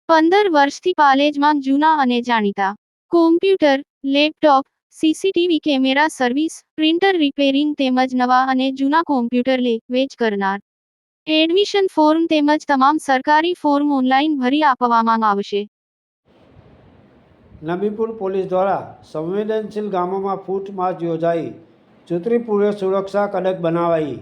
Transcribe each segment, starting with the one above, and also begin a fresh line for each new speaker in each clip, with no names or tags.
15 વર્ષથી પાલેજમાં જૂના અને જાણીતા computer, laptop, CCTV camera service, printer repairing તેમજ નવા અને જૂના કોમ્પ્યુટર લે-વેચ કરનાર. એડમિશન ફોર્મ તેમજ તમામ સરકારી ફોર્મ ઓનલાઈન ભરી આપવામાં આવશે.
નબીપુર પોલીસ દ્વારા સંવેદનશીલ ગામોમાં ફૂટ માર્ચ યોજાઈ. ચૂંટણી પૂર્વે સુરક્ષા કડક બનાવાઈ.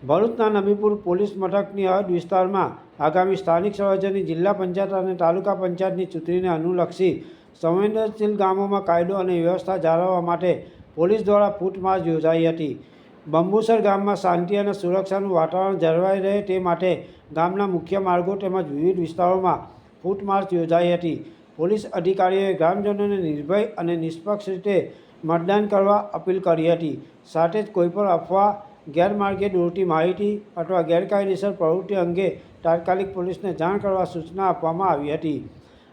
ભરૂચના નબીપુર પોલીસ મથકની હદ વિસ્તારમાં આગામી સ્થાનિક સ્વરાજ્યની જિલ્લા પંચાયત અને તાલુકા પંચાયતની ચૂંટણીને અનુલક્ષી સંવેદનશીલ ગામોમાં કાયદો અને વ્યવસ્થા જાળવવા માટે પોલીસ દ્વારા ફૂટ માર્ચ યોજાઈ હતી. બંબુસર ગામમાં શાંતિ અને સુરક્ષાનું વાતાવરણ જળવાઈ રહે તે માટે ગામના મુખ્ય માર્ગો તેમજ વિવિધ વિસ્તારોમાં ફૂટ માર્ચ યોજાઈ હતી. પોલીસ અધિકારીઓએ ગ્રામજનોને નિર્ભય અને નિષ્પક્ષ રીતે મતદાન કરવા અપીલ કરી હતી. સાથે જ કોઈપણ અફવા, ગેરમાર્ગે દોરતી માહિતી અથવા ગેરકાયદેસર પ્રવૃત્તિ અંગે તાત્કાલિક પોલીસને જાણ કરવા સૂચના આપવામાં આવી હતી.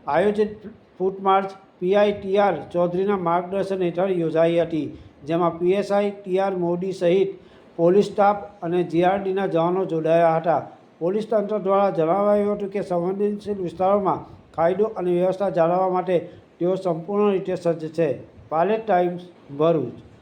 આયોજિત ફૂટ માર્ચ પીઆઈ ટી.આર. ચૌધરીના માર્ગદર્શન હેઠળ યોજાઈ હતી, જેમાં પીએસઆઈ ટી.આર. મોદી સહિત પોલીસ સ્ટાફ અને જીઆરડીના જવાનો જોડાયા હતા. પોલીસ તંત્ર દ્વારા જણાવાયું હતું કે સંવેદનશીલ વિસ્તારોમાં કાયદો અને વ્યવસ્થા જાળવવા માટે તેઓ સંપૂર્ણ રીતે સજ્જ છે. પાલેજ ટાઈમ્સ, ભરૂચ.